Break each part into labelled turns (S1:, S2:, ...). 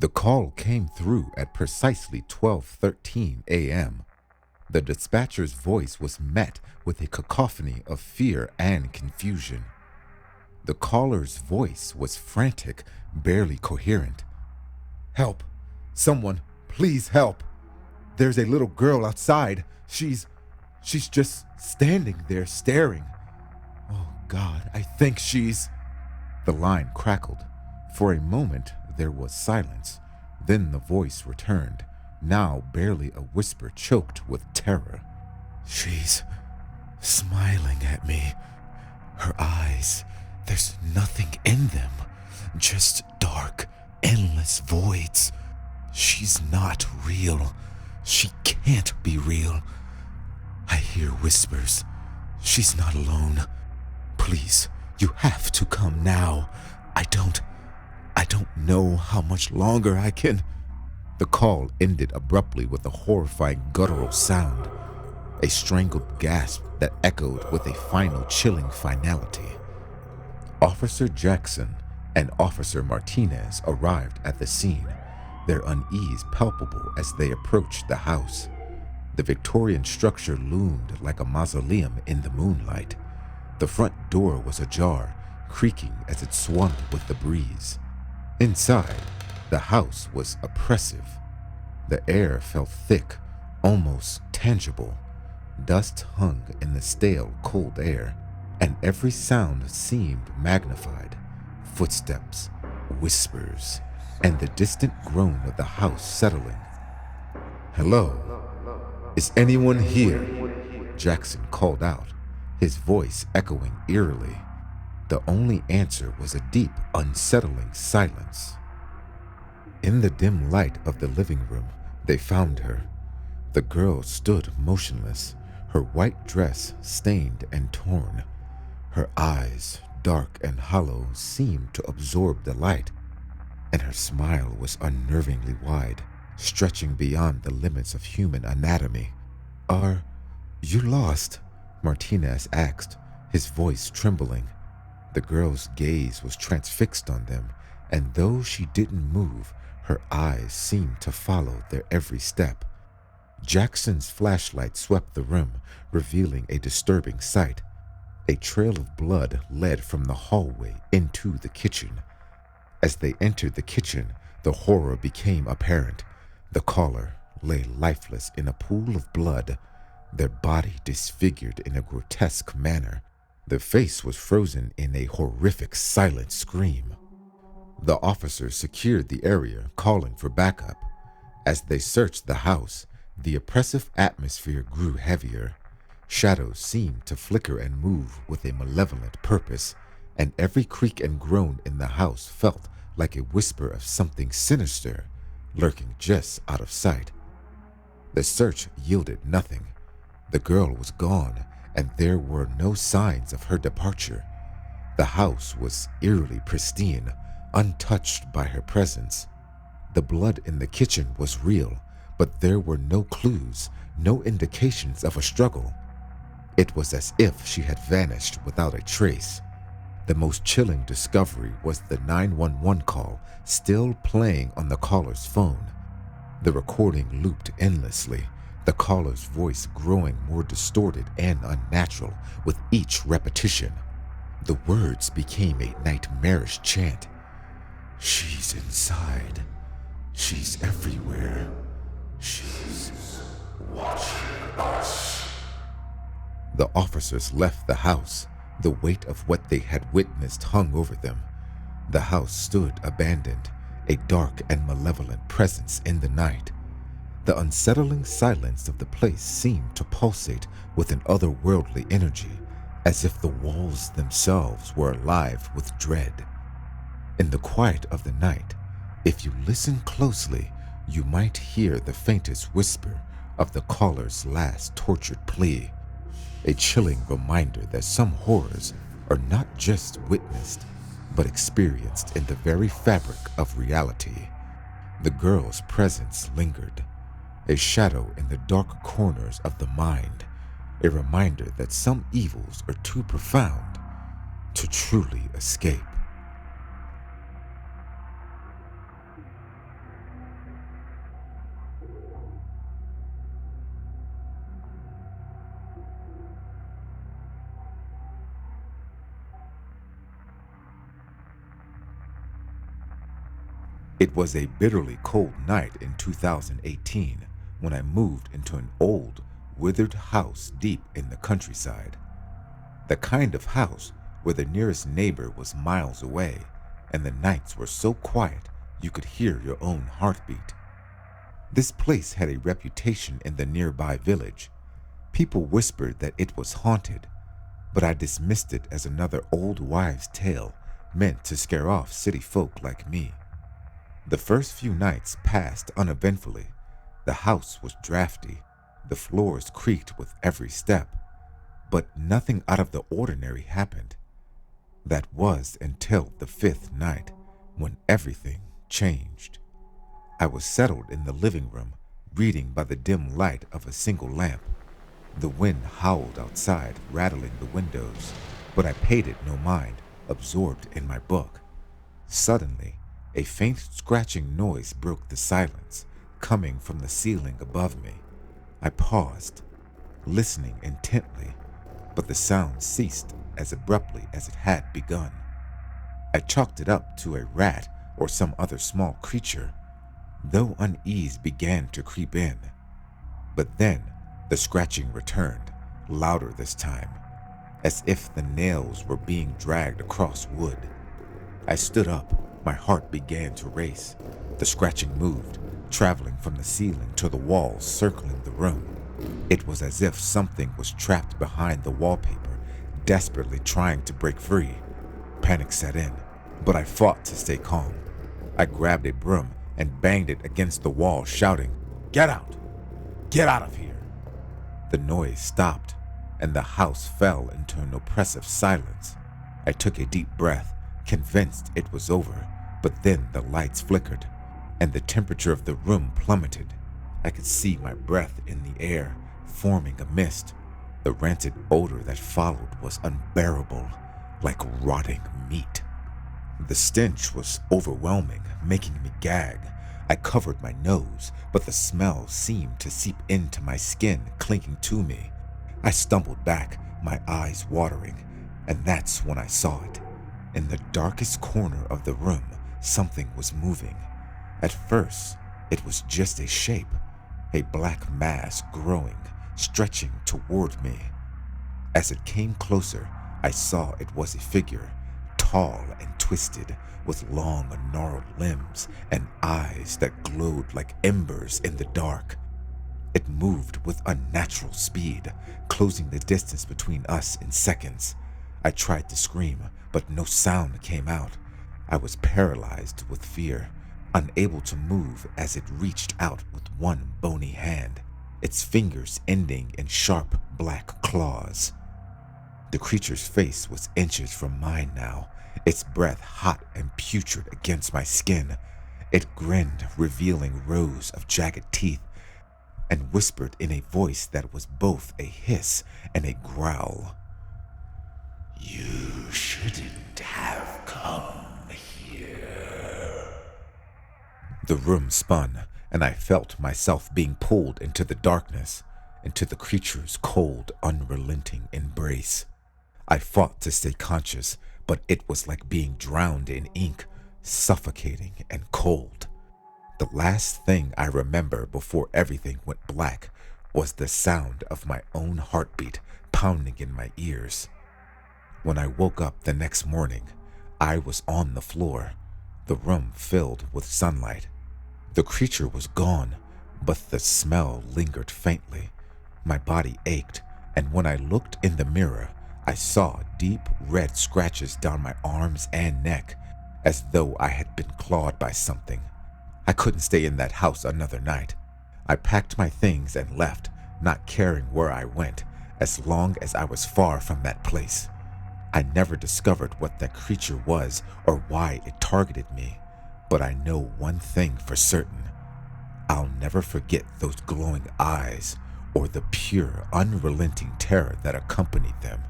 S1: The call came through at precisely 12:13 a.m. The dispatcher's voice was met with a cacophony of fear and confusion. The caller's voice was frantic, barely coherent. "Help! Someone, please help! There's a little girl outside. She's just standing there staring. Oh God, I think she's..." The line crackled. For a moment, there was silence. Then the voice returned, now barely a whisper choked with terror. "She's smiling at me. Her eyes, there's nothing in them. Just dark, endless voids. She's not real. She can't be real. I hear whispers. She's not alone. Please, you have to come now. I don't know how much longer I can..." The call ended abruptly with a horrifying guttural sound, a strangled gasp that echoed with a final chilling finality. Officer Jackson and Officer Martinez arrived at the scene, their unease palpable as they approached the house. The Victorian structure loomed like a mausoleum in the moonlight. The front door was ajar, creaking as it swung with the breeze. Inside, the house was oppressive. The air felt thick, almost tangible. Dust hung in the stale, cold air, and every sound seemed magnified. Footsteps, whispers, and the distant groan of the house settling. "Hello? Is anyone here?" Jackson called out, his voice echoing eerily. The only answer was a deep, unsettling silence. In the dim light of the living room, they found her. The girl stood motionless, her white dress stained and torn. Her eyes, dark and hollow, seemed to absorb the light, and her smile was unnervingly wide, stretching beyond the limits of human anatomy. "Are you lost?" Martinez asked, his voice trembling. The girl's gaze was transfixed on them, and though she didn't move, her eyes seemed to follow their every step. Jackson's flashlight swept the room, revealing a disturbing sight. A trail of blood led from the hallway into the kitchen. As they entered the kitchen, the horror became apparent. The caller lay lifeless in a pool of blood, their body disfigured in a grotesque manner. The face was frozen in a horrific silent scream. The officers secured the area, calling for backup. As they searched the house, the oppressive atmosphere grew heavier. Shadows seemed to flicker and move with a malevolent purpose, and every creak and groan in the house felt like a whisper of something sinister lurking just out of sight. The search yielded nothing. The girl was gone, and there were no signs of her departure. The house was eerily pristine, untouched by her presence. The blood in the kitchen was real, but there were no clues, no indications of a struggle. It was as if she had vanished without a trace. The most chilling discovery was the 911 call still playing on the caller's phone. The recording looped endlessly, the caller's voice growing more distorted and unnatural with each repetition. The words became a nightmarish chant. "She's inside. She's everywhere. She's watching us." The officers left the house. The weight of what they had witnessed hung over them. The house stood abandoned, a dark and malevolent presence in the night. The unsettling silence of the place seemed to pulsate with an otherworldly energy, as if the walls themselves were alive with dread. In the quiet of the night, if you listen closely, you might hear the faintest whisper of the caller's last tortured plea, a chilling reminder that some horrors are not just witnessed, but experienced in the very fabric of reality. The girl's presence lingered, a shadow in the dark corners of the mind, a reminder that some evils are too profound to truly escape. It was a bitterly cold night in 2018 when I moved into an old, withered house deep in the countryside. The kind of house where the nearest neighbor was miles away and the nights were so quiet you could hear your own heartbeat. This place had a reputation in the nearby village. People whispered that it was haunted, but I dismissed it as another old wives' tale meant to scare off city folk like me. The first few nights passed uneventfully. The house was drafty, the floors creaked with every step, but nothing out of the ordinary happened. That was until the fifth night, when everything changed. I was settled in the living room, reading by the dim light of a single lamp. The wind howled outside, rattling the windows, but I paid it no mind, absorbed in my book. Suddenly, a faint scratching noise broke the silence, coming from the ceiling above me. I paused, listening intently, but the sound ceased as abruptly as it had begun. I chalked it up to a rat or some other small creature, though unease began to creep in. But then the scratching returned, louder this time, as if the nails were being dragged across wood. I stood up, my heart began to race. The scratching moved, traveling from the ceiling to the walls circling the room. It was as if something was trapped behind the wallpaper, desperately trying to break free. Panic set in, but I fought to stay calm. I grabbed a broom and banged it against the wall, shouting, "Get out! Get out of here!" The noise stopped, and the house fell into an oppressive silence. I took a deep breath, convinced it was over, but then the lights flickered, and the temperature of the room plummeted. I could see my breath in the air, forming a mist. The rancid odor that followed was unbearable, like rotting meat. The stench was overwhelming, making me gag. I covered my nose, but the smell seemed to seep into my skin, clinging to me. I stumbled back, my eyes watering, and that's when I saw it. In the darkest corner of the room, something was moving. At first, it was just a shape, a black mass growing, stretching toward me. As it came closer, I saw it was a figure, tall and twisted, with long, gnarled limbs and eyes that glowed like embers in the dark. It moved with unnatural speed, closing the distance between us in seconds. I tried to scream, but no sound came out. I was paralyzed with fear, unable to move as it reached out with one bony hand, its fingers ending in sharp black claws. The creature's face was inches from mine now, its breath hot and putrid against my skin. It grinned, revealing rows of jagged teeth, and whispered in a voice that was both a hiss and a growl. "You shouldn't have come here." The room spun, and I felt myself being pulled into the darkness, into the creature's cold, unrelenting embrace. I fought to stay conscious, but it was like being drowned in ink, suffocating and cold. The last thing I remember before everything went black was the sound of my own heartbeat pounding in my ears. When I woke up the next morning, I was on the floor, the room filled with sunlight. The creature was gone, but the smell lingered faintly. My body ached, and when I looked in the mirror, I saw deep red scratches down my arms and neck, as though I had been clawed by something. I couldn't stay in that house another night. I packed my things and left, not caring where I went, as long as I was far from that place. I never discovered what that creature was or why it targeted me, but I know one thing for certain. I'll never forget those glowing eyes or the pure, unrelenting terror that accompanied them.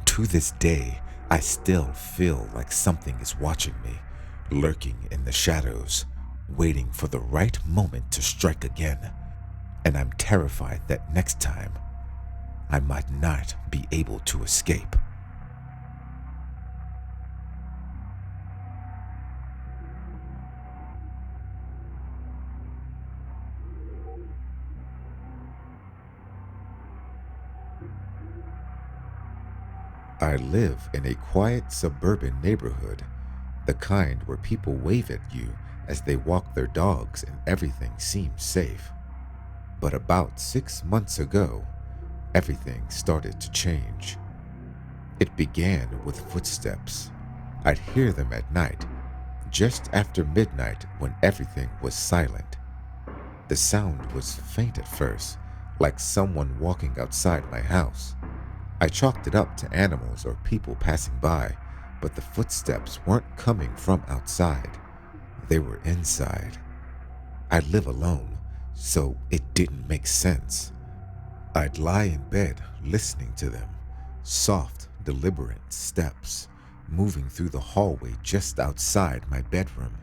S1: To this day, I still feel like something is watching me, lurking in the shadows, waiting for the right moment to strike again. And I'm terrified that next time, I might not be able to escape. I live in a quiet suburban neighborhood, the kind where people wave at you as they walk their dogs and everything seems safe. But about 6 months ago, everything started to change. It began with footsteps. I'd hear them at night, just after midnight when everything was silent. The sound was faint at first, like someone walking outside my house. I chalked it up to animals or people passing by, but the footsteps weren't coming from outside. They were inside. I live alone, so it didn't make sense. I'd lie in bed listening to them, soft, deliberate steps moving through the hallway just outside my bedroom.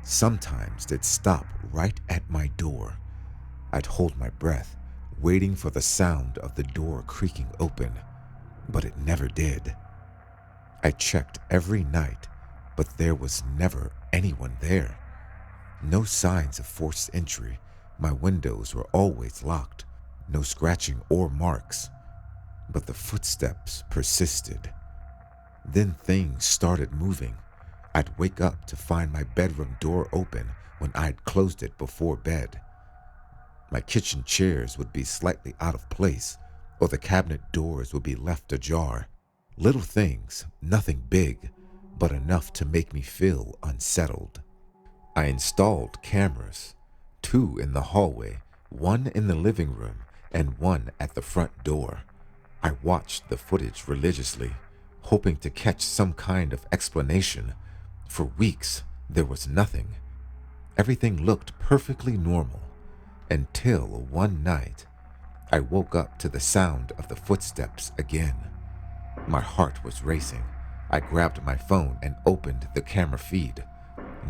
S1: Sometimes they'd stop right at my door. I'd hold my breath, waiting for the sound of the door creaking open, but it never did. I checked every night, but there was never anyone there. No signs of forced entry. My windows were always locked, no scratching or marks, but the footsteps persisted. Then things started moving. I'd wake up to find my bedroom door open when I'd closed it before bed. My kitchen chairs would be slightly out of place, or the cabinet doors would be left ajar. Little things, nothing big, but enough to make me feel unsettled. I installed cameras, 2 in the hallway, 1 in the living room, and 1 at the front door. I watched the footage religiously, hoping to catch some kind of explanation. For weeks, there was nothing. Everything looked perfectly normal, until one night, I woke up to the sound of the footsteps again. My heart was racing. I grabbed my phone and opened the camera feed.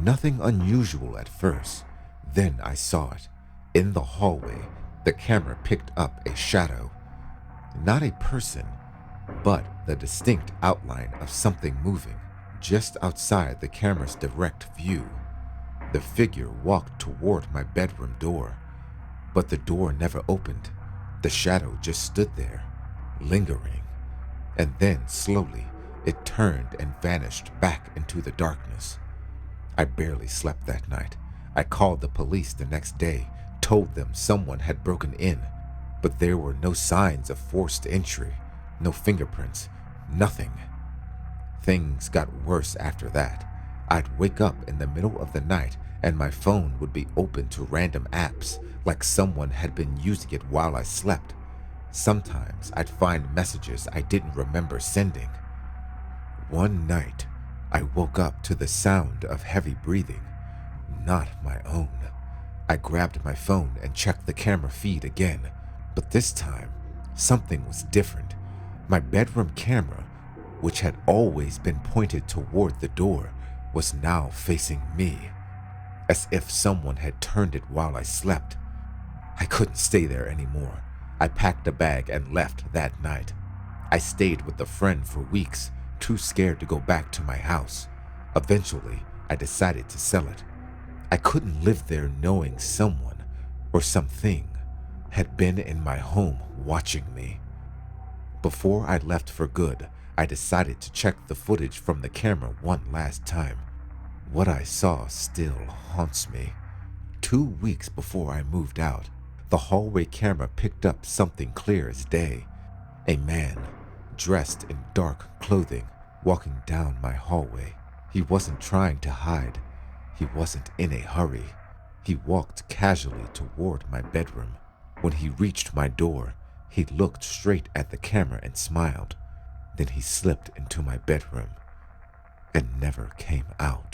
S1: Nothing unusual at first. Then I saw it. In the hallway, the camera picked up a shadow. Not a person, but the distinct outline of something moving just outside the camera's direct view. The figure walked toward my bedroom door, but the door never opened. The shadow just stood there, lingering, and then slowly it turned and vanished back into the darkness. I barely slept that night. I called the police the next day, told them someone had broken in, but there were no signs of forced entry, no fingerprints, nothing. Things got worse after that. I'd wake up in the middle of the night and my phone would be open to random apps, like someone had been using it while I slept. Sometimes I'd find messages I didn't remember sending. One night, I woke up to the sound of heavy breathing, not my own. I grabbed my phone and checked the camera feed again, but this time, something was different. My bedroom camera, which had always been pointed toward the door, was now facing me, as if someone had turned it while I slept. I couldn't stay there anymore. I packed a bag and left that night. I stayed with a friend for weeks, too scared to go back to my house. Eventually, I decided to sell it. I couldn't live there knowing someone or something had been in my home watching me. Before I left for good, I decided to check the footage from the camera one last time. What I saw still haunts me. 2 weeks before I moved out, the hallway camera picked up something clear as day. A man, dressed in dark clothing, walking down my hallway. He wasn't trying to hide. He wasn't in a hurry. He walked casually toward my bedroom. When he reached my door, he looked straight at the camera and smiled. Then he slipped into my bedroom and never came out.